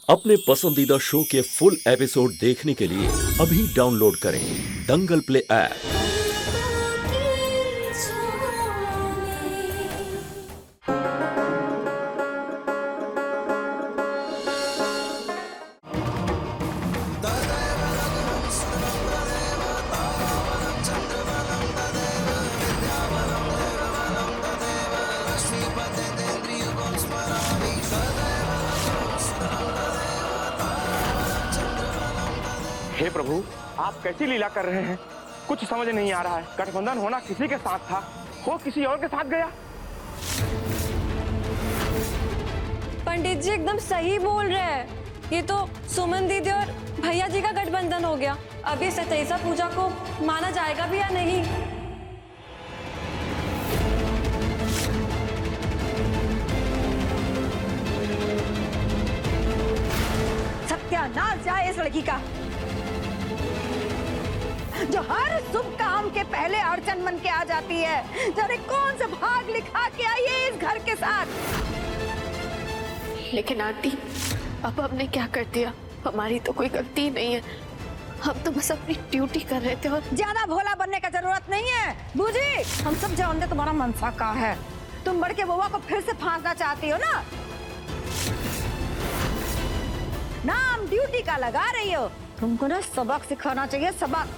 अपने पसंदीदा शो के फुल एपिसोड देखने के लिए अभी डाउनलोड करें दंगल प्ले ऐप। हे प्रभु, आप कैसी लीला कर रहे हैं? कुछ समझ नहीं आ रहा है। गठबंधन होना किसी के साथ था, हो किसी और के साथ गया। पंडित जी एकदम सही बोल रहे हैं। ये तो सुमन दीदी और भैया जी का गठबंधन हो गया। अभी सतैसा पूजा को माना जाएगा भी या नहीं? सत्यानाश जाए इस लड़की का, जो हर शुभ काम के पहले अड़चन बन के आ जाती है। जाने कौन सा भाग लिखा के आई है इस घर के साथ। लेकिन आंटी, अब हमने क्या कर दिया? हमारी तो कोई गलती नहीं है। हम तो बस अपनी ड्यूटी कर रहे थे। और ज्यादा भोला बनने का जरूरत नहीं है बूजी। हम सब जानते तुम्हारा मनसा का है। तुम बड़के बउआ को फिर से फांसना चाहती हो ना? नाम ड्यूटी का लगा रही हो। तुमको ना सबक सिखाना चाहिए, सबक।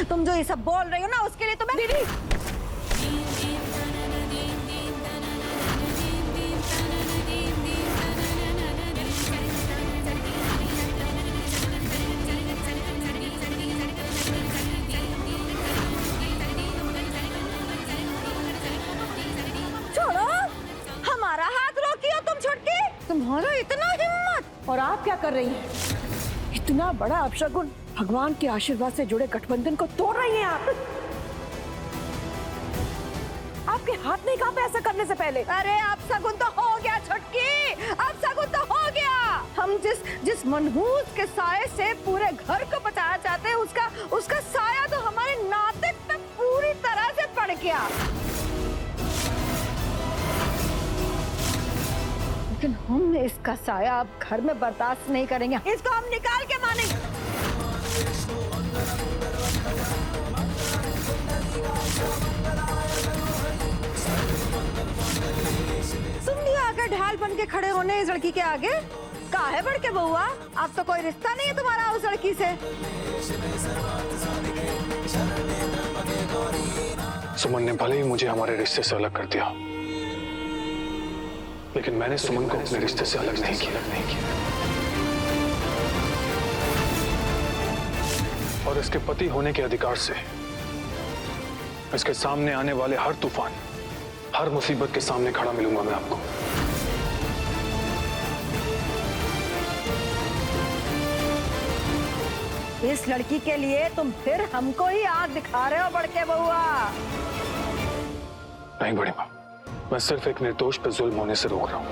तुम जो ये सब बोल रही हो ना, उसके लिए तो मैं दीदी। छोड़ो, हमारा हाथ रोकी हो तुम छुटकी। तुम्हारा इतना हिम्मत। और आप क्या कर रही हैं? इतना बड़ा अपशगुन, भगवान के आशीर्वाद से जुड़े गठबंधन को तोड़ रही हैं आप। आपके हाथ नहीं कांपे ऐसा करने से पहले? अरे अब शगुन तो हो गया छुटकी, अब शगुन तो हो गया। हम जिस मनहूस के साये से पूरे घर को बचाना चाहते हैं, उसका साया तो हमारे नाते पे पूरी तरह से पड़ गया। लेकिन हम इसका साया अब घर में बर्दाश्त नहीं करेंगे। इसको हम निकाल के मानेंगे। तुम भी आकर ढाल बन के खड़े होने इस लड़की के आगे? काहे बढ़ के बउआ, अब तो कोई रिश्ता नहीं है तुम्हारा उस लड़की से। सुमन ने भले ही मुझे हमारे रिश्ते से अलग कर दिया, लेकिन मैंने सुमन को अपने रिश्ते से अलग नहीं किया। और इसके पति होने के अधिकार से इसके सामने आने वाले हर तूफान, हर मुसीबत के सामने खड़ा मिलूंगा मैं आपको। इस लड़की के लिए तुम फिर हमको ही आग दिखा रहे हो बड़के बउआ। नहीं बड़ी माँ, मैं सिर्फ एक निर्दोष पे जुल्म होने से रोक रहा हूँ।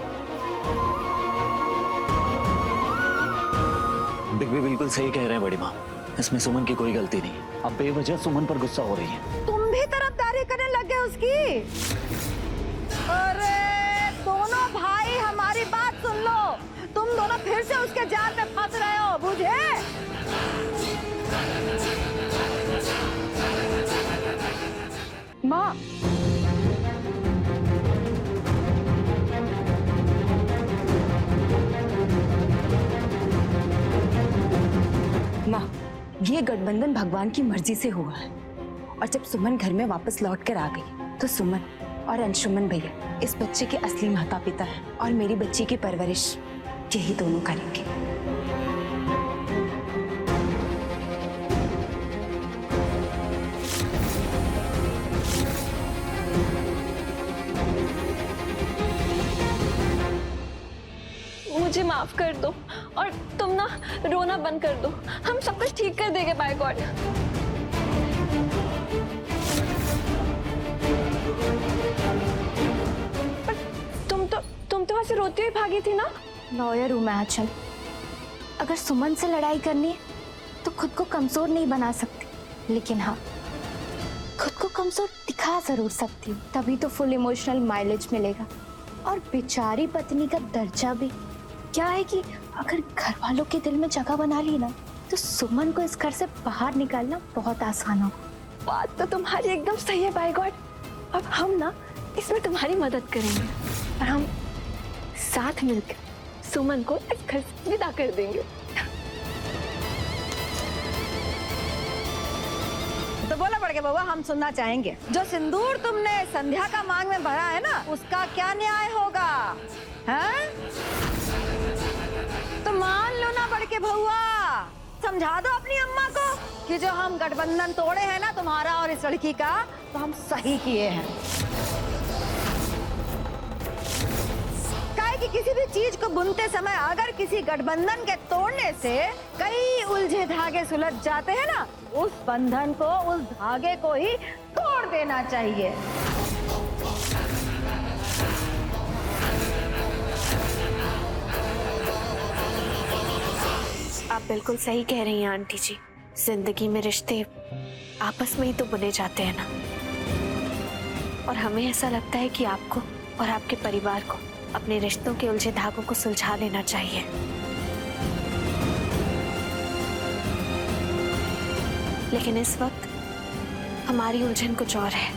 बिग बिल्कुल सही कह रहे हैं बड़ी माँ, इसमें सुमन की कोई गलती नहीं। अब बेवजह सुमन पर गुस्सा हो रही है। तुम भी तरफदारी करने लग गए उसकी। अरे दोनों भाई हमारी बात सुन लो, तुम दोनों फिर से उसके जाल में फंस रहे हो, बुझे? माँ, माँ, ये गठबंधन भगवान की मर्जी से हुआ है। और जब सुमन घर में वापस लौट कर आ गई तो सुमन और अंशुमन भैया इस बच्चे के असली माता पिता हैं और मेरी बच्ची की परवरिश यही दोनों करेंगे। मुझे माफ कर दो और तुम ना रोना बंद कर दो। हम सब कुछ ठीक कर देंगे बाय गॉड। तुम तो वैसे रोती हुई भागी थी ना? लॉयर हूँ मैं आंचल। अगर सुमन से लड़ाई करनी है तो खुद को कमजोर नहीं बना सकती, लेकिन हाँ, खुद को कमजोर दिखा जरूर सकती हूँ। तभी तो फुल इमोशनल माइलेज मिलेगा और बेचारी पत्नी का दर्जा भी क्या है कि अगर घर वालों के दिल में जगह बना ली ना तो सुमन को इस घर से बाहर निकालना बहुत आसान हो। बात तो तुम्हारी एकदम सही है बाय गॉड। अब हम ना इसमें तुम्हारी मदद करेंगे और हम साथ मिलकर सुमन को इस घर से विदा कर देंगे। तो बोला पड़ गया बउआ, हम सुनना चाहेंगे। जो सिंदूर तुमने संध्या का मांग में भरा है ना, उसका क्या न्याय होगा? हैं? तो मान लो ना बड़ के बउआ, समझा दो अपनी अम्मा को कि जो हम गठबंधन तोड़े हैं ना तुम्हारा और इस लड़की का, तो हम सही किए हैं। काहे कि किसी भी चीज को बुनते समय अगर किसी गठबंधन के तोड़ने से कई उलझे धागे सुलझ जाते हैं ना, उस बंधन को, उस धागे को ही तोड़ देना चाहिए। आप बिल्कुल सही कह रही हैं आंटी जी। जिंदगी में रिश्ते आपस में ही तो बुने जाते हैं ना, और हमें ऐसा लगता है कि आपको और आपके परिवार को अपने रिश्तों के उलझे धागों को सुलझा लेना चाहिए। लेकिन इस वक्त हमारी उलझन कुछ और है,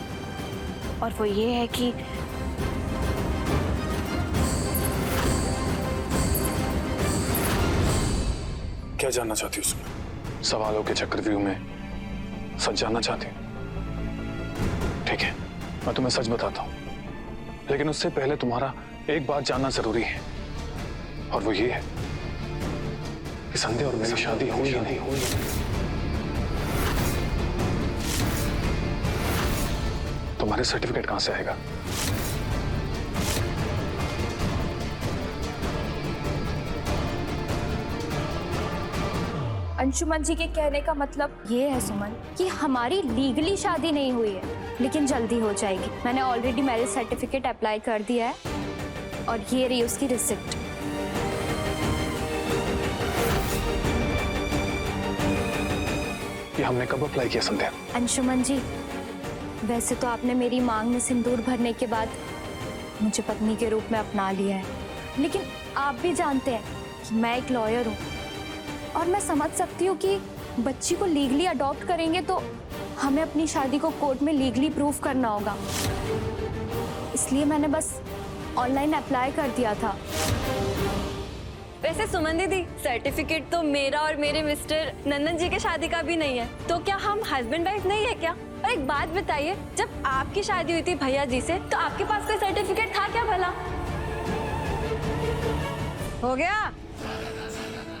और वो ये है कि क्या जानना चाहती हो उसमें? सवालों के चक्रव्यूह में सच जानना चाहती हो? ठीक है, मैं तुम्हें सच बताता हूं, लेकिन उससे पहले तुम्हारा एक बात जानना जरूरी है, और वो ये है कि संध्या और मेरी शादी हुई या नहीं हुई। तुम्हारे सर्टिफिकेट कहां से आएगा? अंशुमन जी के कहने का मतलब ये है सुमन कि हमारी लीगली शादी नहीं हुई है, लेकिन जल्दी हो जाएगी। मैंने ऑलरेडी मैरिज सर्टिफिकेट अप्लाई कर दिया है और ये रही उसकी रिसिप्ट। ये हमने कब अप्लाई किया संध्या? अंशुमन जी, वैसे तो आपने मेरी मांग में सिंदूर भरने के बाद मुझे पत्नी के रूप में अपना लिया है, लेकिन आप भी जानते हैं कि मैं एक लॉयर हूँ और मैं समझ सकती हूँ कि बच्ची को लीगली अडॉप्ट करेंगे तो हमें अपनी शादी को कोर्ट में लीगली प्रूफ करना होगा। इसलिए मैंने बस ऑनलाइन अप्लाई कर दिया था। वैसे सुमन दीदी, सर्टिफिकेट तो मेरा और मेरे मिस्टर नंदन जी के शादी का भी नहीं है, तो क्या हम हस्बैंड वाइफ नहीं है क्या? और एक बात बताइए, जब आपकी शादी हुई थी भैया जी से, तो आपके पास कोई सर्टिफिकेट था क्या भला? हो गया,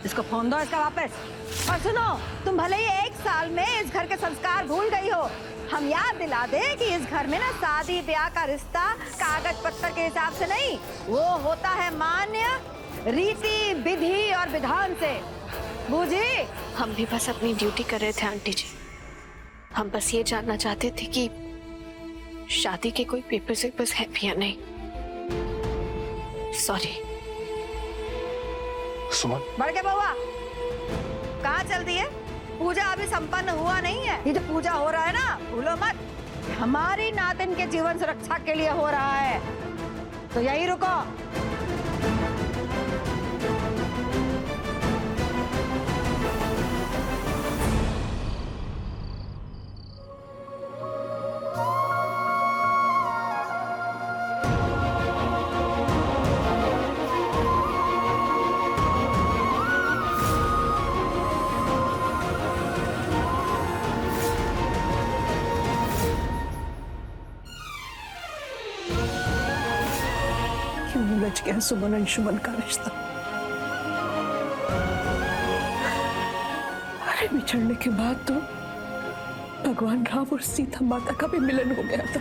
इसको फोन दो इसका वापस। और सुनो, तुम भले ही 1 साल में इस घर के संस्कार भूल गई हो, हम याद दिला दे कि इस घर में ना शादी ब्याह का रिश्ता कागज पत्थर के हिसाब से नहीं, वो होता है मान्य रीति विधि और विधान से। बूझी? हम भी बस अपनी ड्यूटी कर रहे थे आंटी जी। हम बस ये जानना चाहते थे कि शादी के कोई पेपर्स वेपर्स है भी या नहीं। सॉरी। सुमन, बढ़ के बउआ, कहाँ चल दी है? पूजा अभी संपन्न हुआ नहीं है। ये जो पूजा हो रहा है ना, भूलो मत, हमारी नातिन के जीवन सुरक्षा के लिए हो रहा है, तो यही रुको। बच गया सुमन अंशुमन का रिश्ता। अरे बिछड़ने के बाद तो भगवान राम और सीता माता का भी मिलन हो गया था।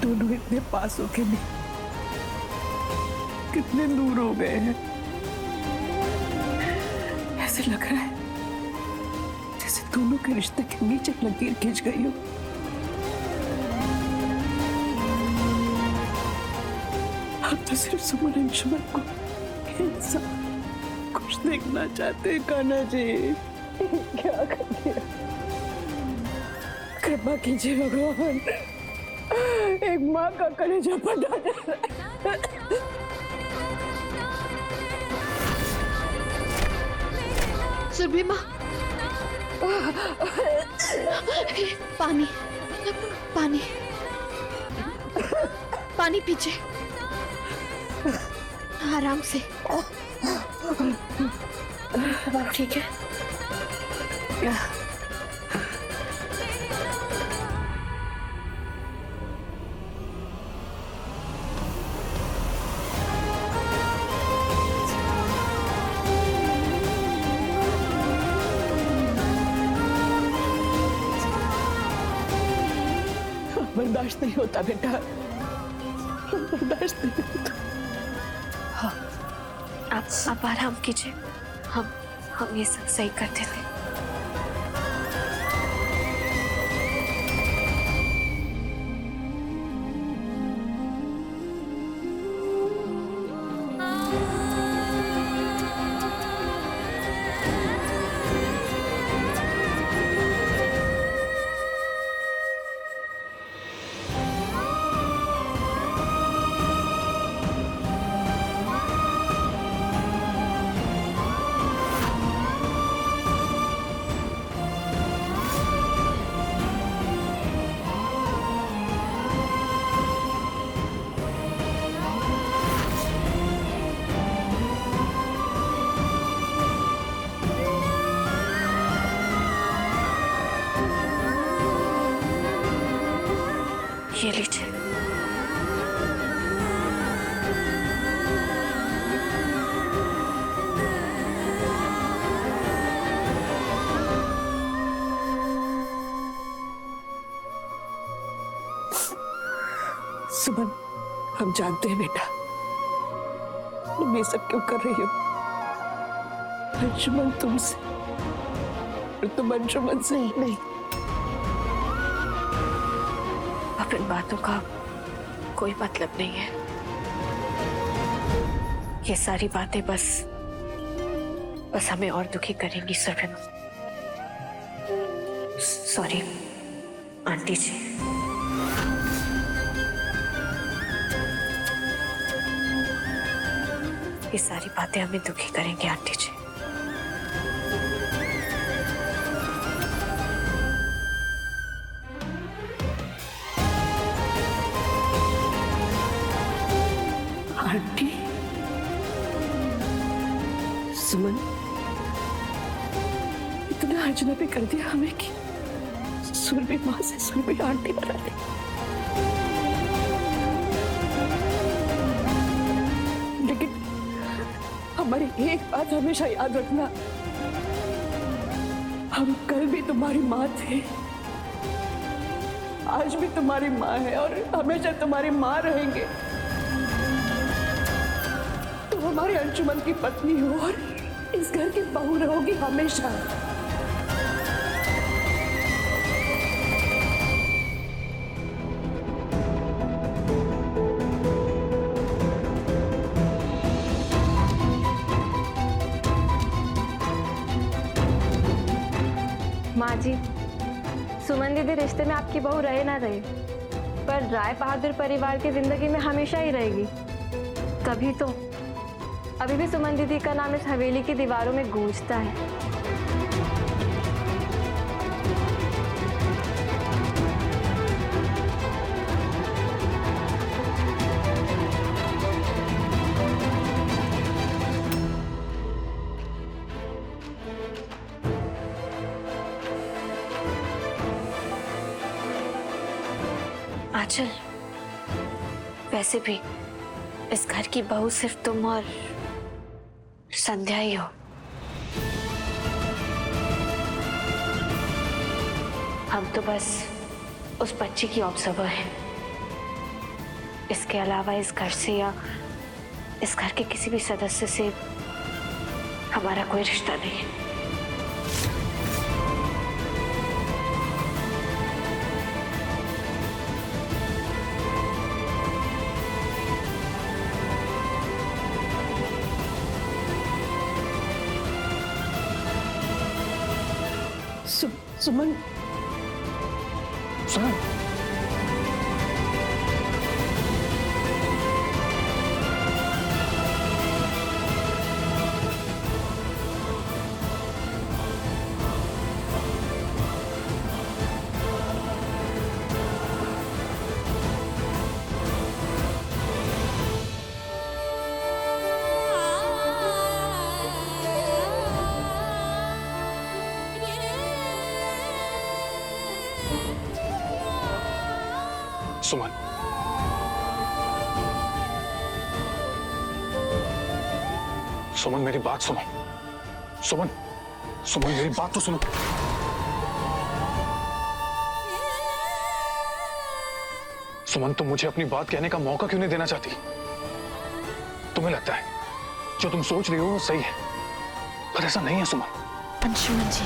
दोनों इतने पास होके भी कितने दूर हो गए हैं। ऐसे लग रहा है जैसे दोनों के रिश्ते के नीचे लकीर खींच गई हो। अब तो सिर्फ सुमन अंशुमन को इंसान को बर्दाश्त देखना चाहते कान्हा जी। क्या कर दिया? कृपा कीजिए भगवान, एक माँ का कलेजा फटा जा रहा है। सुरभि माँ, पानी पानी पानी पीजिए, आराम से। ठीक है। बर्दाश्त नहीं होता बेटा, बर्दाश्त नहीं होता। आप आराम कीजिए, हम ये सब सही कर देते। ये लीजिए। सुमन, हम जानते हैं बेटा, तुम ये सब क्यों कर रही हो। अंशुमन तुमसे और तुम अंशुमन से नहीं। अब इन बातों का कोई मतलब नहीं है। ये सारी बातें बस हमें और दुखी करेंगी सुरभि। सॉरी आंटी जी। ये सारी बातें हमें दुखी करेंगी आंटी जी। आंटी, सुमन, इतना अजनबी कर दिया हमें कि सुरभि माँ से सुरभि आंटी बना दी। लेकिन हमारी एक बात हमेशा याद रखना, हम कल भी तुम्हारी माँ थे, आज भी तुम्हारी माँ है और हमेशा तुम्हारी माँ रहेंगे। तुम हमारे अंशुमन की पत्नी हो और इस घर की बहू रहोगी हमेशा। माँ जी, सुमन दीदी रिश्ते में आपकी बहू रहे ना रहे, पर राय बहादुर परिवार की जिंदगी में हमेशा ही रहेगी। तभी तो अभी भी सुमन दीदी का नाम इस हवेली की दीवारों में गूंजता है। आंचल, वैसे भी इस घर की बहू सिर्फ तुम और संध्या ही हो। हम तो बस उस बच्ची की ऑब्जर्वर हैं। इसके अलावा इस घर से या इस घर के किसी भी सदस्य से हमारा कोई रिश्ता नहीं है। सुमन सुमन सुमन सुमन मेरी बात सुनो। सुमन सुमन मेरी बात तो सुनो। सुमन तुम मुझे अपनी बात कहने का मौका क्यों नहीं देना चाहती? तुम्हें लगता है जो तुम सोच रही हो वो सही है, पर ऐसा नहीं है सुमन। अंशुमन जी,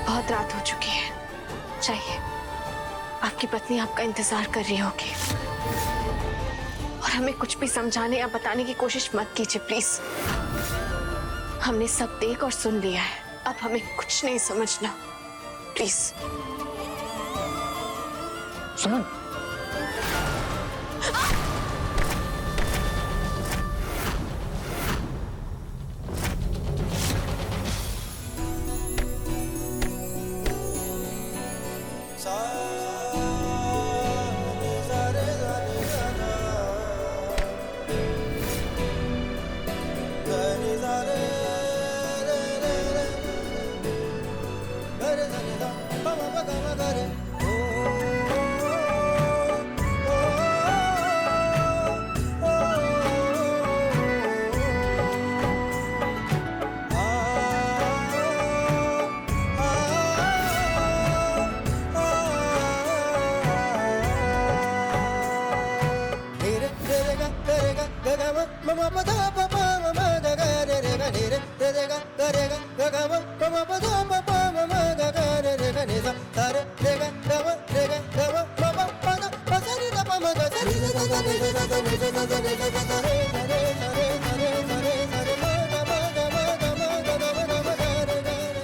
बहुत रात हो चुकी है, चाहिए आपकी पत्नी आपका इंतजार कर रही होगी, और हमें कुछ भी समझाने या बताने की कोशिश मत कीजिए प्लीज। हमने सब देख और सुन लिया है, अब हमें कुछ नहीं समझना, प्लीज। सुमन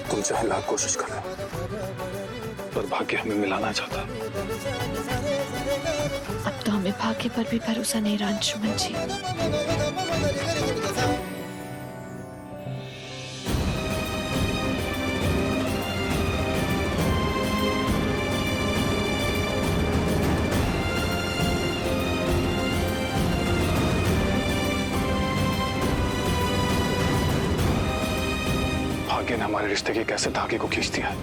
तुम चाहे लाख कोशिश कर लो, पर भाग्य हमें मिलाना चाहता है। अब तो हमें भाग्य पर भी भरोसा नहीं रहा अंशुमन जी। भाग्य ने हमारे रिश्ते के कैसे धागे को खींच दिया है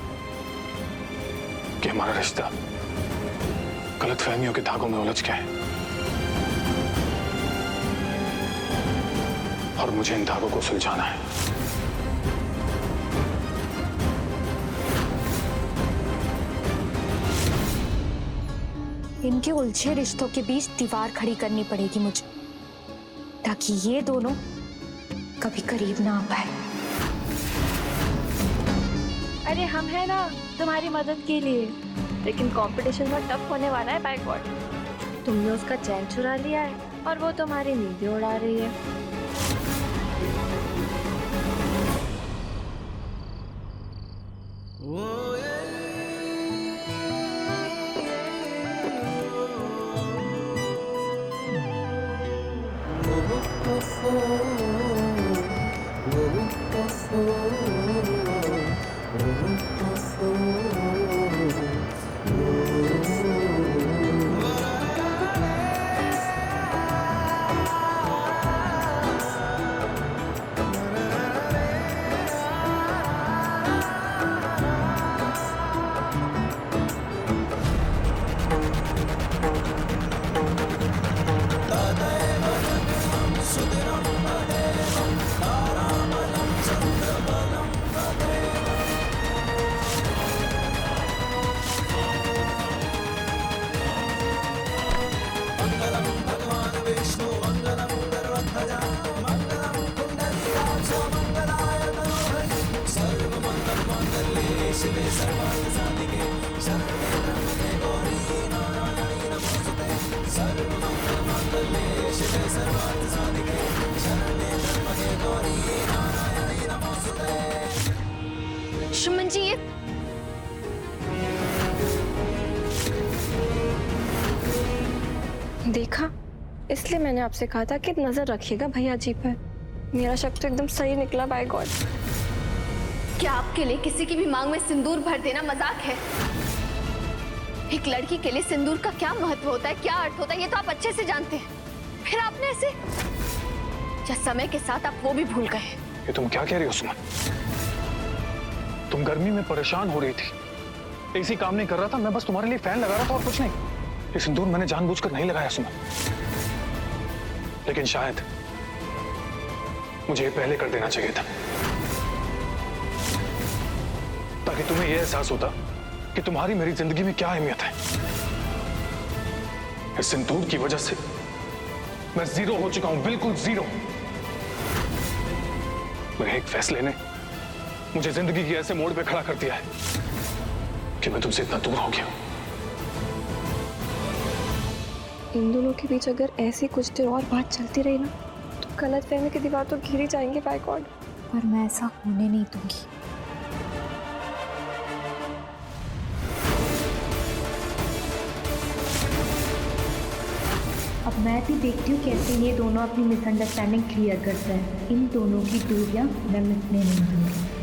कि हमारा रिश्ता गलतफहमियों के धागों में उलझ गया है, और मुझे इन धागों को सुलझाना है। इनके उलझे रिश्तों के बीच दीवार खड़ी करनी पड़ेगी मुझे, ताकि ये दोनों कभी करीब ना आ पाए। अरे हम है ना तुम्हारी मदद के लिए, लेकिन कंपटीशन में टफ होने वाला है बैकवर्ड। तुमने उसका चैन चुरा लिया है और वो तुम्हारी नींदें उड़ा रही है। इसलिए मैंने आपसे कहा था कि नजर रखिएगा भैया जी पर। मेरा शक तो एकदम सही निकला, बाय गॉड। क्या आपके लिए किसी की भी मांग में सिंदूर भर देना मजाक है? एक लड़की के लिए सिंदूर का क्या महत्व होता है, क्या अर्थ होता है, ये तो आप अच्छे से जानते हैं। फिर आपने ऐसे, या समय के साथ आप वो भी भूल गए? ये तुम क्या कह रही हो सुमन? तुम गर्मी में परेशान हो रही थी, एसी काम नहीं कर रहा था, मैं बस तुम्हारे लिए फैन लगा रहा था और कुछ नहीं। ये सिंदूर मैंने जानबूझकर नहीं लगाया सुमन, लेकिन शायद मुझे ये पहले कर देना चाहिए था, ताकि तुम्हें यह एहसास होता कि तुम्हारी मेरी जिंदगी में क्या अहमियत है। इस सिंदूर की वजह से मैं जीरो हो चुका हूं, बिल्कुल जीरो। मेरे एक फैसले ने मुझे जिंदगी के ऐसे मोड़ पे खड़ा कर दिया है कि मैं तुमसे इतना दूर हो गया। इन दोनों के बीच अगर ऐसी कुछ देर और बात चलती रही ना, तो गलतफहमी की दीवार तो घिर ही जाएंगे, बाय गॉड। पर मैं ऐसा होने नहीं दूंगी। अब मैं भी देखती हूँ कैसे ये दोनों अपनी मिसअंडरस्टैंडिंग क्लियर करते हैं। इन दोनों की दूरियां मैं मिटने नहीं दूंगी।